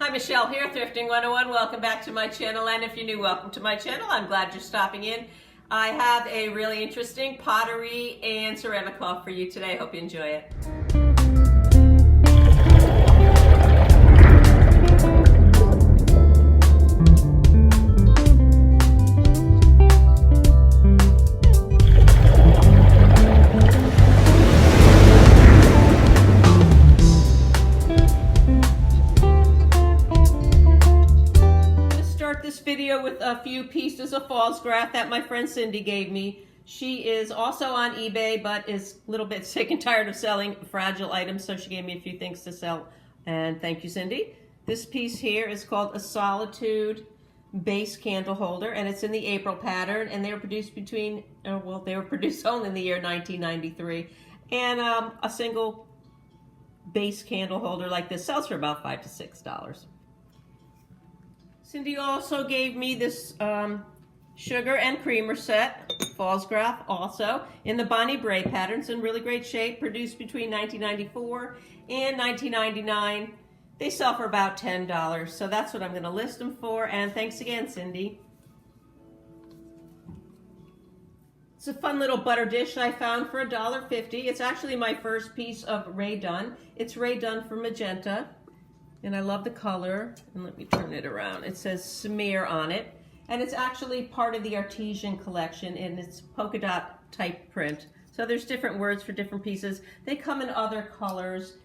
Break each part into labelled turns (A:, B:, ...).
A: Hi, Michelle here, Thrifting 101. Welcome back to my channel, and if you're new, welcome to my channel. I'm glad you're stopping in. I have a really interesting pottery and ceramic haul for you today. I hope you enjoy it. This video with a few pieces of false graph that my friend Cindy gave me. She is also on eBay, but is a little bit sick and tired of selling fragile items, so she gave me a few things to sell, and thank you, Cindy. This piece here is called a Solitude base candle holder, and it's in the April pattern, and they were produced between, well, they were produced only in the year 1993, and a single base candle holder like this sells for about $5 to $6. Cindy also gave me this sugar and creamer set, false graph also, in the Bonnie Bray patterns, in really great shape, produced between 1994 and 1999. They sell for about $10, so that's what I'm going to list them for, and thanks again, Cindy. It's a fun little butter dish I found for $1.50. It's actually my first piece of Ray Dunn. It's Ray Dunn from Magenta. And I love the color, and let me turn it around. It says smear on it, and it's actually part of the Artesian collection, and it's polka dot type print. So there's different words for different pieces. They come in other colors,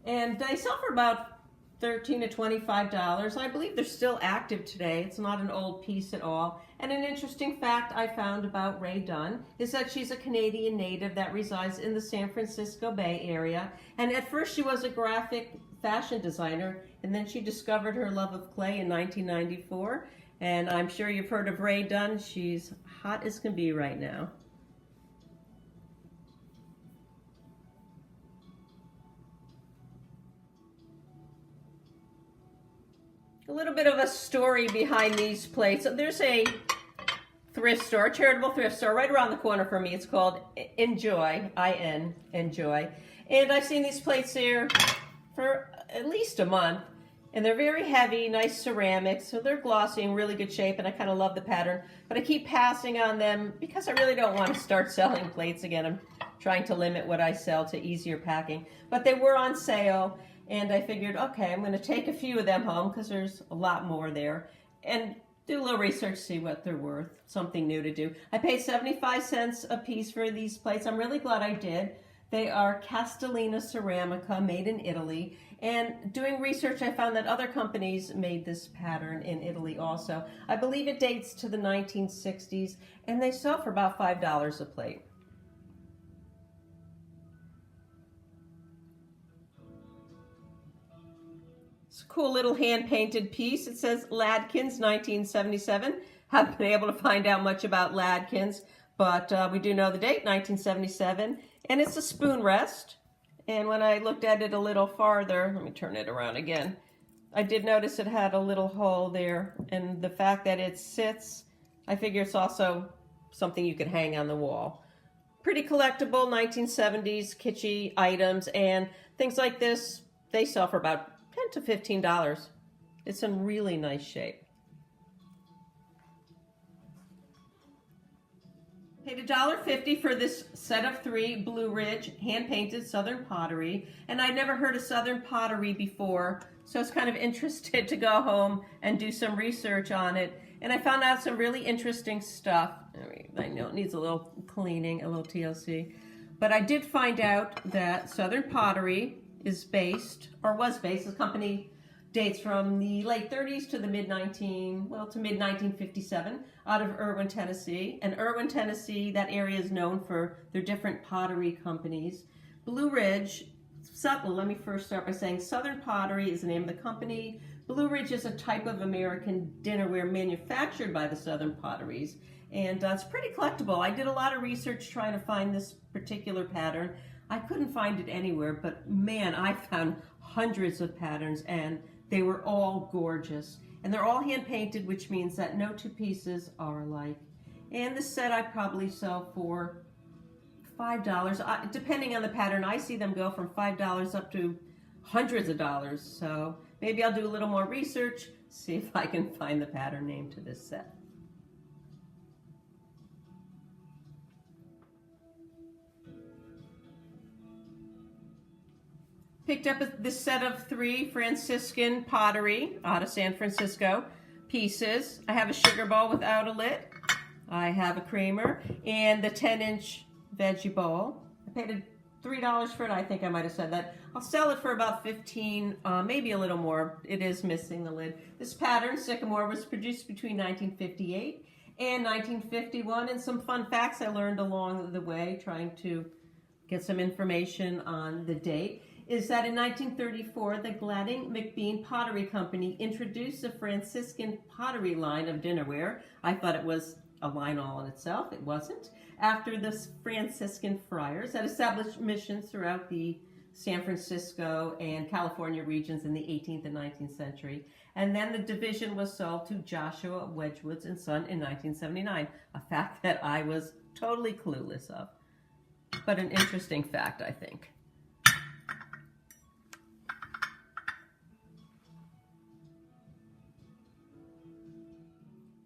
A: and they sell for about $13 to $25. I believe they're still active today. It's not an old piece at all. And an interesting fact I found about Ray Dunn is that she's a Canadian native that resides in the San Francisco Bay Area. And at first she was a graphic fashion designer, and then she discovered her love of clay in 1994. And I'm sure you've heard of Ray Dunn. She's hot as can be right now. A little bit of a story behind these plates. There's a thrift store, charitable thrift store right around the corner from me. It's called Enjoy, I-N, Enjoy. And I've seen these plates there for at least a month. And they're very heavy, nice ceramics. So they're glossy and really good shape, and I kind of love the pattern. But I keep passing on them because I really don't want to start selling plates again. I'm trying to limit what I sell to easier packing. But they were on sale. And I figured, okay, I'm going to take a few of them home because there's a lot more there, and do a little research, see what they're worth, something new to do. I paid 75 cents a piece for these plates. I'm really glad I did. They are Castellina Ceramica, made in Italy. And doing research, I found that other companies made this pattern in Italy also. I believe it dates to the 1960s, and they sell for about $5 a plate. It's a cool little hand-painted piece. It says Ladkins 1977. Haven't been able to find out much about Ladkins, but we do know the date, 1977. And it's a spoon rest. And when I looked at it a little farther, let me turn it around again, I did notice it had a little hole there. And the fact that it sits, I figure it's also something you could hang on the wall. Pretty collectible 1970s kitschy items, and things like this, they sell for about $10 to $15. It's in really nice shape. Paid $1.50 for this set of 3 Blue Ridge hand-painted Southern pottery, and I'd never heard of Southern pottery before, so I was kind of interested to go home and do some research on it, and I found out some really interesting stuff. I know it needs a little cleaning, a little TLC, but I did find out that Southern pottery is based, or was based, this company dates from the late 30s to the mid-1957 out of Irwin, Tennessee. And Irwin, Tennessee, that area is known for their different pottery companies. Blue Ridge, well, let me first start by saying Southern Pottery is the name of the company. Blue Ridge is a type of American dinnerware manufactured by the Southern Potteries. And it's pretty collectible. I did a lot of research trying to find this particular pattern. I couldn't find it anywhere, but man, I found hundreds of patterns, and they were all gorgeous. And they're all hand-painted, which means that no two pieces are alike. And this set I probably sell for $5. Depending on the pattern, I see them go from $5 up to hundreds of dollars. So maybe I'll do a little more research, see if I can find the pattern name to this set. Picked up this set of 3 Franciscan Pottery out of San Francisco pieces. I have a sugar bowl without a lid. I have a creamer and the 10-inch veggie bowl. I paid $3 for it. I think I might have said that. I'll sell it for about $15, maybe a little more. It is missing the lid. This pattern, Sycamore, was produced between 1958 and 1951, and some fun facts I learned along the way trying to get some information on the date is that in 1934, the Gladding McBean Pottery Company introduced the Franciscan Pottery line of dinnerware. I thought it was a line all in itself. It wasn't. After the Franciscan friars had established missions throughout the San Francisco and California regions in the 18th and 19th century. And then the division was sold to Joshua Wedgwood and Son in 1979, a fact that I was totally clueless of. But an interesting fact, I think.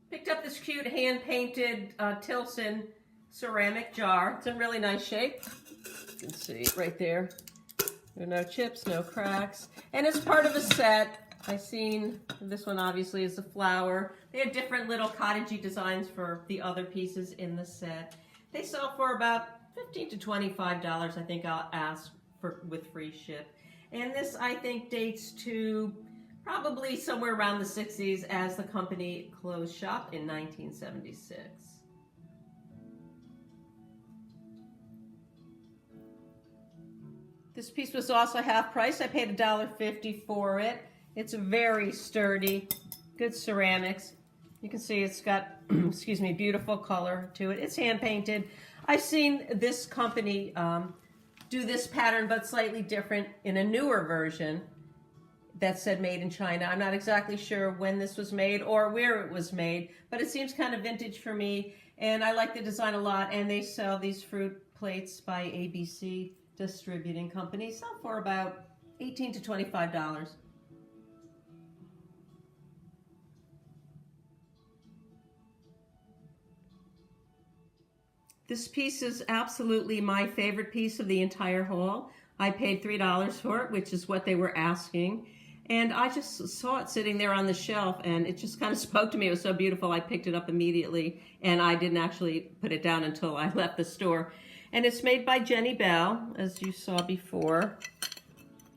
A: Picked up this cute hand-painted Tilson ceramic jar. It's in really nice shape. You can see right there. There are no chips, no cracks. And it's part of a set. I've seen this one obviously is a flower. They had different little cottagey designs for the other pieces in the set. They sell for about $15 to $25. I think I'll ask for with free ship. And this I think dates to probably somewhere around the 60s as the company closed shop in 1976. This piece was also half price. I paid $1.50 for it. It's very sturdy, good ceramics. You can see it's got, excuse me, beautiful color to it. It's hand painted. I've seen this company do this pattern, but slightly different in a newer version that said made in China. I'm not exactly sure when this was made or where it was made, but it seems kind of vintage for me, and I like the design a lot, and they sell these fruit plates by ABC Distributing Company, sell for about $18 to $25. This piece is absolutely my favorite piece of the entire haul. I paid $3 for it, which is what they were asking. And I just saw it sitting there on the shelf, and it just kind of spoke to me. It was so beautiful, I picked it up immediately, and I didn't actually put it down until I left the store. And it's made by Jenny Bell, as you saw before.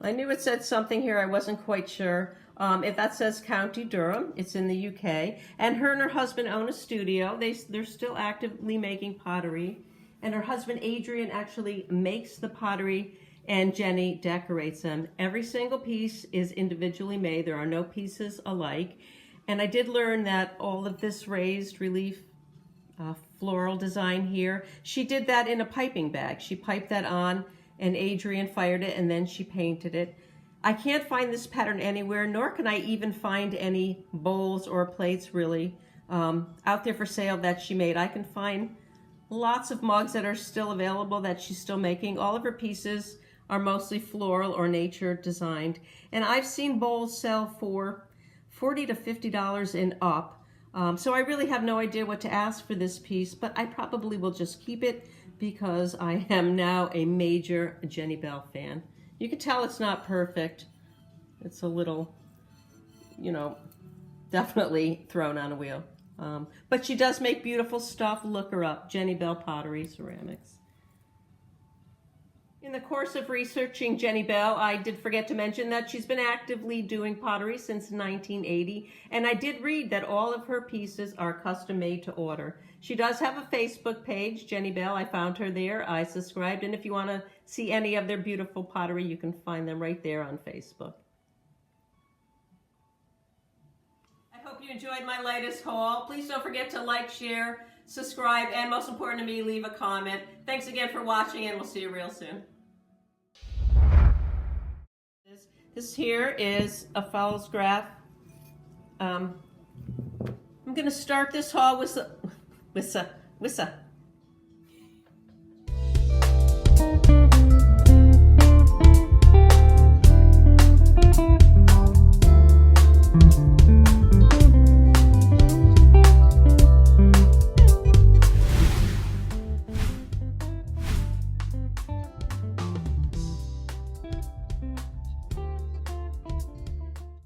A: I knew it said something here, I wasn't quite sure. If that says County Durham, it's in the UK. And her and her husband own a studio. They're still actively making pottery. And her husband, Adrian, actually makes the pottery, and Jenny decorates them. Every single piece is individually made. There are no pieces alike. And I did learn that all of this raised relief floral design here, she did that in a piping bag. She piped that on, and Adrian fired it, and then she painted it. I can't find this pattern anywhere, nor can I even find any bowls or plates really out there for sale that she made. I can find lots of mugs that are still available that she's still making. All of her pieces are mostly floral or nature designed. And I've seen bowls sell for $40 to $50 and up. So I really have no idea what to ask for this piece, but I probably will just keep it because I am now a major Jenny Bell fan. You can tell it's not perfect. It's a little, you know, definitely thrown on a wheel. But she does make beautiful stuff. Look her up, Jenny Bell Pottery Ceramics. In the course of researching Jenny Bell, I did forget to mention that she's been actively doing pottery since 1980, and I did read that all of her pieces are custom made to order. She does have a Facebook page, Jenny Bell. I found her there. I subscribed, and if you want to see any of their beautiful pottery, you can find them right there on Facebook. I hope you enjoyed my latest haul. Please don't forget to like, share, subscribe, and most important to me, leave a comment. Thanks again for watching, and we'll see you real soon. This here is a Fowl's graph. I'm going to start this haul with a